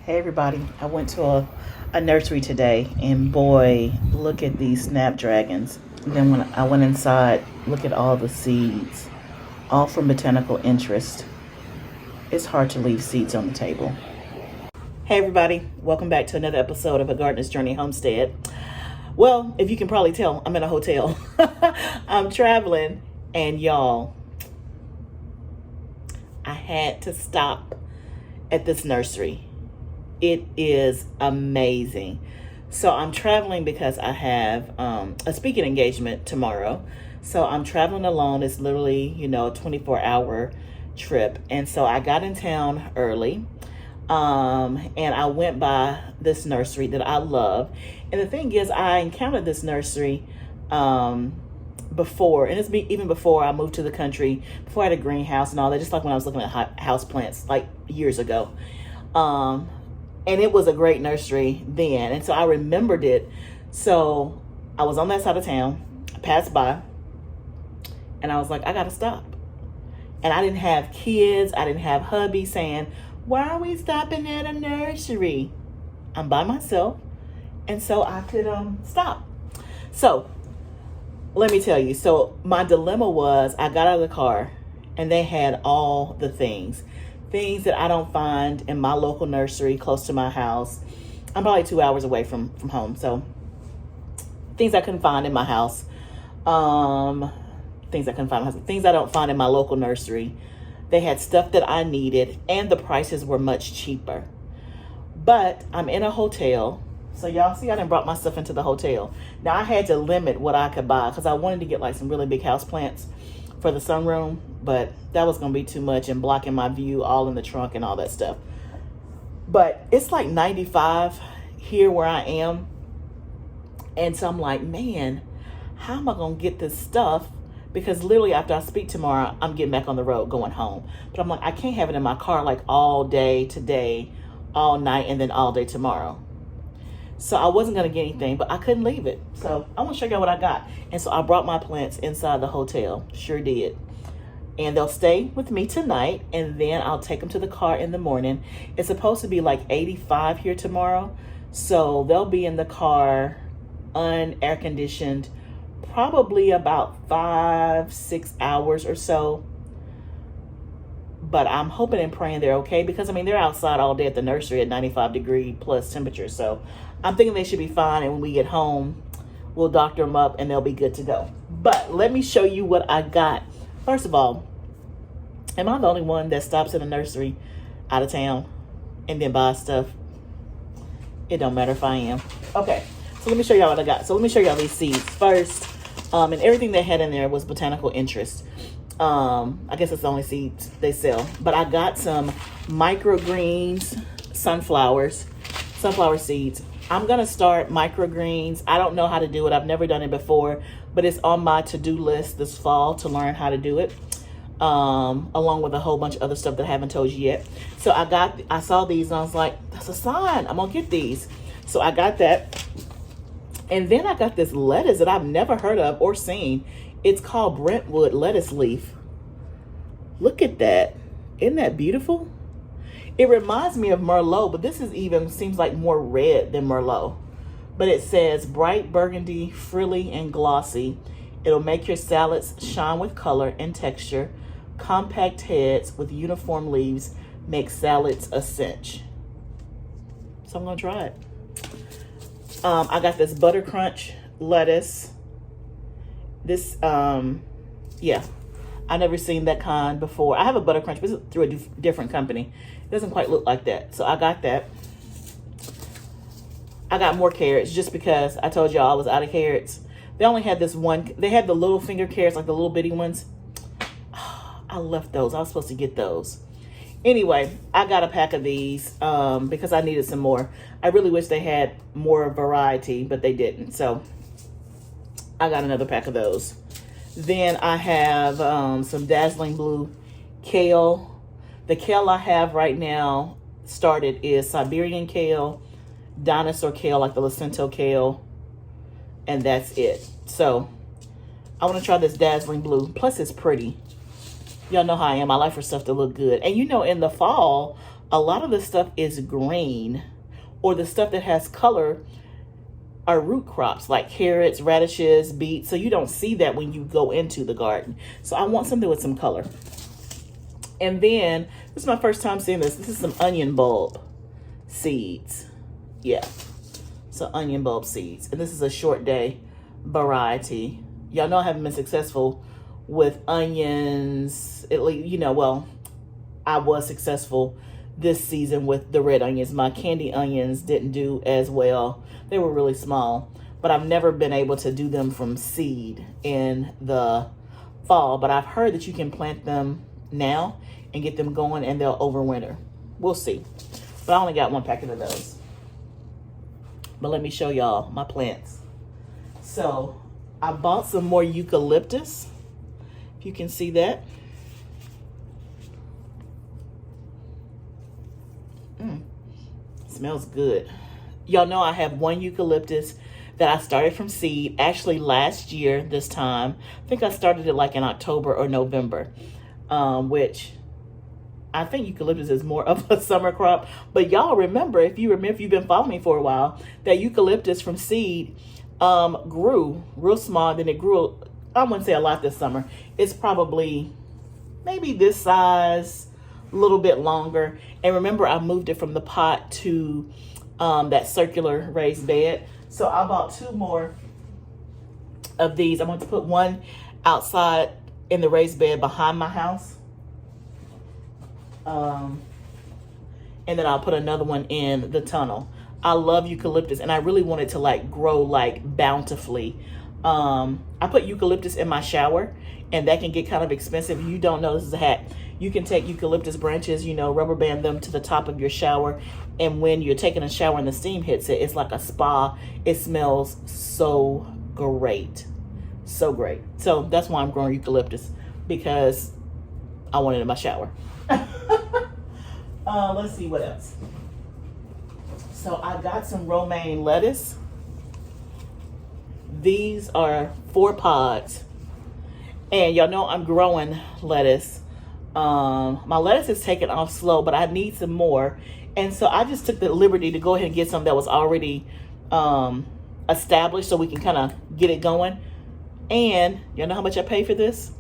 Hey everybody, I went to a nursery today and boy, look at these snapdragons. And then when I went inside, look at all the seeds, all from botanical interest. It's hard to leave seeds on the table. Hey everybody, welcome back to another episode of A Gardener's Journey Homestead. Well, if you can probably tell, I'm in a hotel. I'm traveling and y'all, I had to stop at this nursery. It is amazing. So I'm traveling because I have a speaking engagement tomorrow. So I'm traveling alone. It's literally, a 24-hour trip. And so I got in town early and I went by this nursery that I love. And the thing is, I encountered this nursery before, and even before I moved to the country, before I had a greenhouse and all that, just like when I was looking at house plants like years ago. And it was a great nursery then. And so I remembered it. So I was on that side of town, I passed by, and I was like, I got to stop. And I didn't have kids. I didn't have hubby saying, why are we stopping at a nursery? I'm by myself. And so I could stop. So let me tell you. So my dilemma was I got out of the car and they had all the things that I don't find in my local nursery close to my house. I'm probably 2 hours away from home. So things I couldn't find in my house. Things I don't find in my local nursery. They had stuff that I needed and the prices were much cheaper. But I'm in a hotel. So y'all see I done brought my stuff into the hotel. Now I had to limit what I could buy because I wanted to get like some really big house plants for the sunroom, but that was going to be too much and blocking my view all in the trunk and all that stuff. But it's like 95 here where I am. And so I'm like, man, how am I going to get this stuff? Because literally after I speak tomorrow, I'm getting back on the road going home. But I'm like, I can't have it in my car like all day today, all night, and then all day tomorrow. So I wasn't going to get anything, but I couldn't leave it. So I want to show you what I got. And so I brought my plants inside the hotel. Sure did. And they'll stay with me tonight. And then I'll take them to the car in the morning. It's supposed to be like 85 here tomorrow. So they'll be in the car unair conditioned, probably about 5-6 hours or so. But I'm hoping and praying they're okay because, they're outside all day at the nursery at 95-degree plus temperature. So I'm thinking they should be fine. And when we get home, we'll doctor them up and they'll be good to go. But let me show you what I got. First of all, am I the only one that stops at a nursery out of town and then buys stuff? It don't matter if I am. Okay, so let me show y'all what I got. So let me show y'all these seeds first. And everything they had in there was botanical interest. I guess it's the only seeds they sell. But I got some microgreens, sunflower seeds. I'm going to start microgreens. I don't know how to do it. I've never done it before, but it's on my to-do list this fall to learn how to do it, along with a whole bunch of other stuff that I haven't told you yet. So I saw these and I was like, that's a sign. I'm going to get these. So I got that. And then I got this lettuce that I've never heard of or seen. It's called Brentwood lettuce leaf. Look at that. Isn't that beautiful? It reminds me of Merlot, but this seems like more red than Merlot. But it says bright burgundy, frilly, and glossy. It'll make your salads shine with color and texture. Compact heads with uniform leaves make salads a cinch. So I'm gonna try it. I got this Butter Crunch lettuce. This, yeah, I've never seen that kind before. I have a Butter Crunch, but it's through a different company. It doesn't quite look like that. So I got that. I got more carrots just because I told y'all I was out of carrots. They only had this one. They had the little finger carrots, like the little bitty ones. I I left those. I was supposed to get those. Anyway, I got a pack of these because I needed some more. I really wish they had more variety, but they didn't. So I got another pack of those. Then I have some dazzling blue kale. The kale I have right now started is Siberian kale, dinosaur kale, like the Placento kale, and that's it. So I want to try this dazzling blue. Plus it's pretty. Y'all know how I am. I like for stuff to look good. And you know, in the fall, a lot of the stuff is green, or the stuff that has color are root crops like carrots, radishes, beets. So you don't see that when you go into the garden. So I want something with some color. And then, this is my first time seeing this. This is some onion bulb seeds. Yeah, so onion bulb seeds. And this is a short day variety. Y'all know I haven't been successful with onions. At least, you know, well, I was successful this season with the red onions. My candy onions didn't do as well. They were really small, but I've never been able to do them from seed in the fall. But I've heard that you can plant them now and get them going and they'll overwinter. We'll see. But I only got one packet of those. But let me show y'all my plants. So I bought some more eucalyptus. If you can see that. Smells good. Y'all know I have one eucalyptus that I started from seed actually last year this time. I think I started it like in October or November, which I think eucalyptus is more of a summer crop. But y'all remember, if you've been following me for a while, that eucalyptus from seed grew real small. Then it grew, I wouldn't say a lot this summer. It's probably maybe this size, a little bit longer. And remember, I moved it from the pot to that circular raised bed. So I bought two more of these. I'm going to put one outside in the raised bed behind my house. And then I'll put another one in the tunnel. I love eucalyptus and I really want it to like grow like bountifully. I put eucalyptus in my shower and that can get kind of expensive. If you don't know, this is a hack. You can take eucalyptus branches, you know, rubber band them to the top of your shower. And when you're taking a shower and the steam hits it, it's like a spa. It smells so great. So great. So that's why I'm growing eucalyptus, because I want it in my shower. Let's see what else. So I got some romaine lettuce. These are 4 pods. And y'all know I'm growing lettuce. My lettuce is taking off slow, but I need some more. And so I just took the liberty to go ahead and get some that was already established so we can kind of get it going. And y'all know how much I paid for this?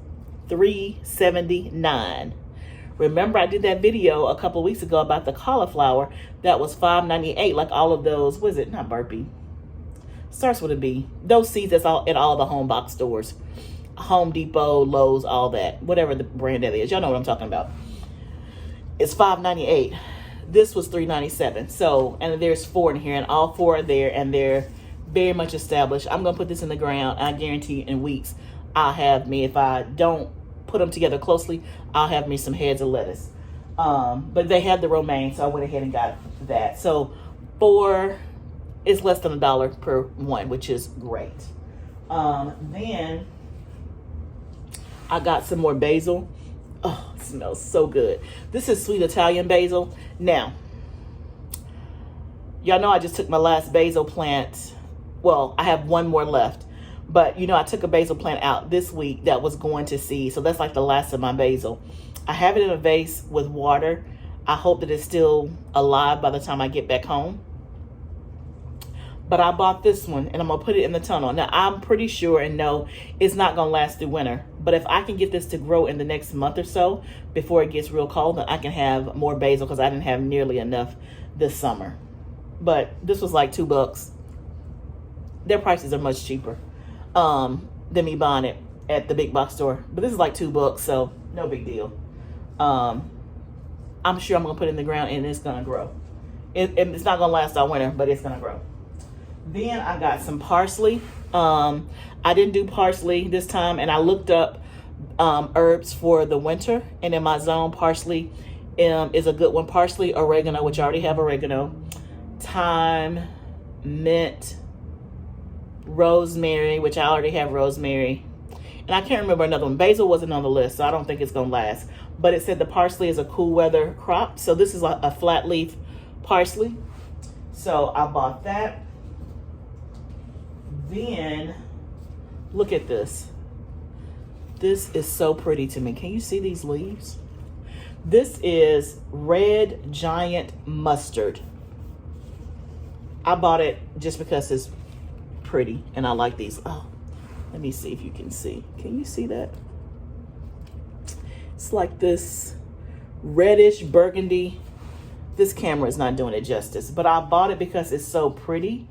$3.79. Remember, I did that video a couple of weeks ago about the cauliflower that was $5.98, like all of those. What is it? Not burpee. Starts with a B. Those seeds that's all at all the home box stores. Home Depot, Lowe's, all that. Whatever the brand that is. Y'all know what I'm talking about. It's $5.98. This was $3.97. So, and there's 4 in here, and all 4 are there, and they're very much established. I'm going to put this in the ground. I guarantee in weeks I'll have me, if I don't put them together closely, I'll have me some heads of lettuce. But they had the romaine, so I went ahead and got that. So it's less than $1 per one, which is great. Then I got some more basil. Oh, it smells so good. This is sweet Italian basil. Now, y'all know I just took my last basil plant. Well, I have one more left. But, you know, I took a basil plant out this week that was going to seed. So that's like the last of my basil. I have it in a vase with water. I hope that it's still alive by the time I get back home. But I bought this one and I'm going to put it in the tunnel. Now, I'm pretty sure and know it's not going to last through winter. But if I can get this to grow in the next month or so before it gets real cold, then I can have more basil because I didn't have nearly enough this summer. But this was like $2. Their prices are much cheaper than me buying it at the big box store. But this is like $2, so no big deal. I'm sure I'm going to put it in the ground and it's going to grow. It's not going to last all winter, but it's going to grow. Then I got some parsley. I didn't do parsley this time, and I looked up herbs for the winter. And in my zone, parsley is a good one. Parsley, oregano, which I already have oregano, thyme, mint, rosemary, which I already have rosemary. And I can't remember another one. Basil wasn't on the list, so I don't think it's going to last. But it said the parsley is a cool weather crop. So this is a flat leaf parsley. So I bought that. Then, look at this. This is so pretty to me. Can you see these leaves? This is red giant mustard. I bought it just because it's pretty and I like these. Oh, let me see if you can see. Can you see that? It's like this reddish burgundy. This camera is not doing it justice, but I bought it because it's so pretty.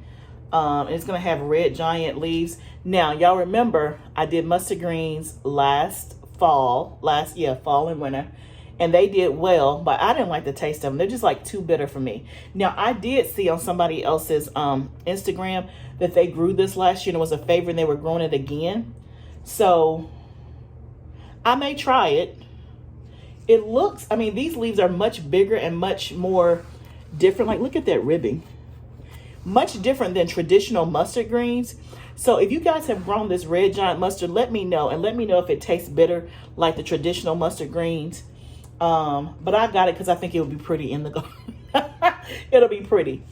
And it's gonna have red giant leaves. Now, y'all remember I did mustard greens last fall and winter, and they did well, but I didn't like the taste of them. They're just like too bitter for me. Now, I did see on somebody else's Instagram that they grew this last year and it was a favorite and they were growing it again. So I may try it. It looks, I mean, these leaves are much bigger and much more different. Like, look at that ribbing. Much different than traditional mustard greens. So if you guys have grown this red giant mustard, let me know. And let me know if it tastes bitter like the traditional mustard greens. But I got it because I think it will be pretty in the garden. It'll be pretty.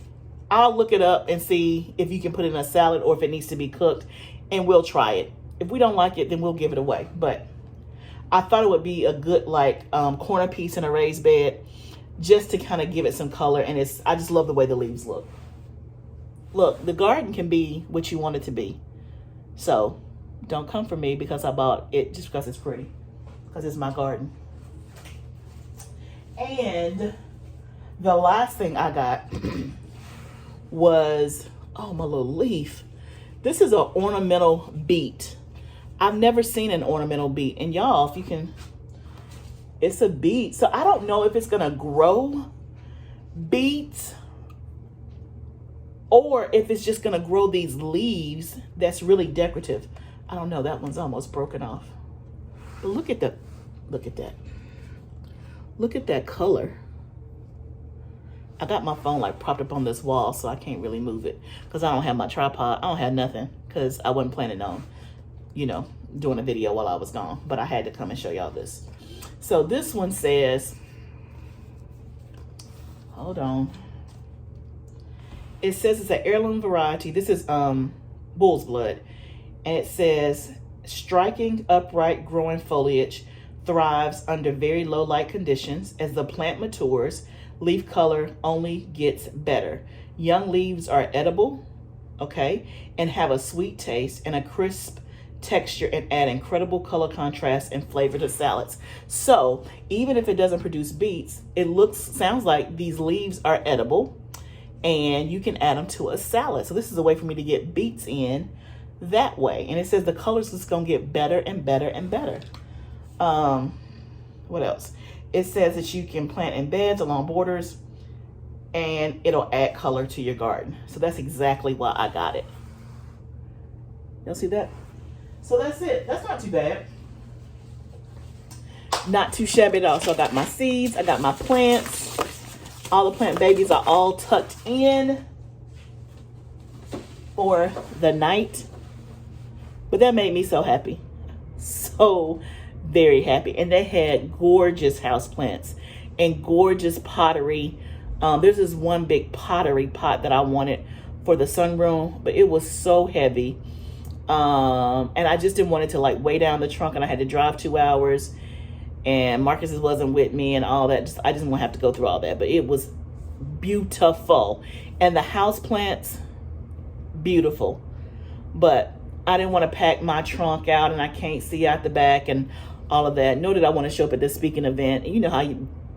I'll look it up and see if you can put it in a salad or if it needs to be cooked. And we'll try it. If we don't like it, then we'll give it away. But I thought it would be a good corner piece in a raised bed just to kind of give it some color. And I just love the way the leaves look. Look, the garden can be what you want it to be. So don't come for me because I bought it just because it's pretty. Because it's my garden. And the last thing I got was, oh, my little leaf. This is an ornamental beet. I've never seen an ornamental beet. And y'all, if you can, it's a beet. So I don't know if it's going to grow beets or if it's just going to grow these leaves that's really decorative. I don't know. That one's almost broken off. But look at that. Look at that. Look at that color. I got my phone like propped up on this wall, so I can't really move it because I don't have my tripod. I don't have nothing because I wasn't planning on, doing a video while I was gone. But I had to come and show y'all this. So this one says, hold on. It says it's an heirloom variety. This is bull's blood. And it says, striking, upright, growing foliage thrives under very low light conditions. As the plant matures, leaf color only gets better. Young leaves are edible, okay, and have a sweet taste and a crisp texture and add incredible color contrast and flavor to salads. So even if it doesn't produce beets, it sounds like these leaves are edible and you can add them to a salad. So this is a way for me to get beets in that way. And it says the colors is going to get better and better and better. What else? It says that you can plant in beds along borders and it'll add color to your garden. So that's exactly why I got it. Y'all see that? So that's it. That's not too bad. Not too shabby at all. So I got my seeds. I got my plants. All the plant babies are all tucked in for the night. But that made me so happy. So very happy. And they had gorgeous houseplants and gorgeous pottery. There's this one big pottery pot that I wanted for the sunroom, but it was so heavy. And I just didn't want it to weigh down the trunk, and I had to drive 2 hours, and Marcus wasn't with me and all that. I just didn't want to have to go through all that, but it was beautiful. And the houseplants, beautiful. But I didn't want to pack my trunk out and I can't see out the back and all of that. Nor did I want to show up at this speaking event. And you know how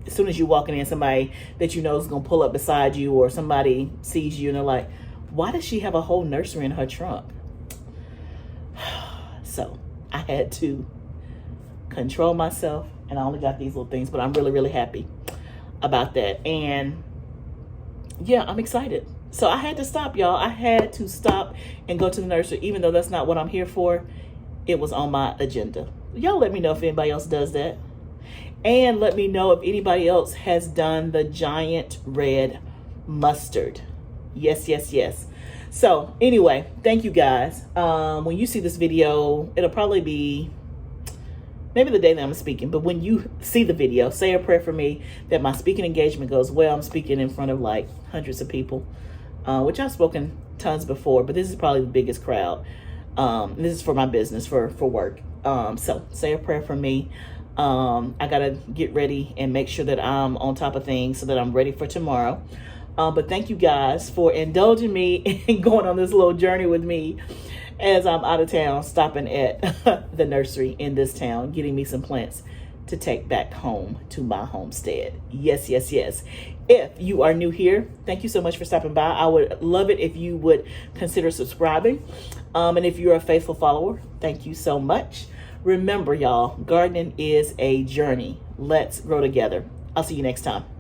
as soon as you're walking in, somebody that you know is going to pull up beside you, or somebody sees you and they're like, why does she have a whole nursery in her trunk? So I had to control myself, and I only got these little things, but I'm really, really happy about that. And yeah, I'm excited. So I had to stop, y'all. I had to stop and go to the nursery, even though that's not what I'm here for. It was on my agenda. Y'all let me know if anybody else does that. And let me know if anybody else has done the giant red mustard. Yes, yes, yes. So anyway, thank you guys. When you see this video, it'll probably be maybe the day that I'm speaking, but when you see the video, say a prayer for me that my speaking engagement goes well. I'm speaking in front of like hundreds of people, which I've spoken tons before, but this is probably the biggest crowd. This is for my business, for work. So say a prayer for me. I gotta get ready and make sure that I'm on top of things so that I'm ready for tomorrow. But thank you guys for indulging me in going on this little journey with me as I'm out of town, stopping at the nursery in this town, getting me some plants to take back home to my homestead. Yes, yes, yes. If you are new here, thank you so much for stopping by. I would love it if you would consider subscribing. And if you're a faithful follower, thank you so much. Remember, y'all, gardening is a journey. Let's grow together. I'll see you next time.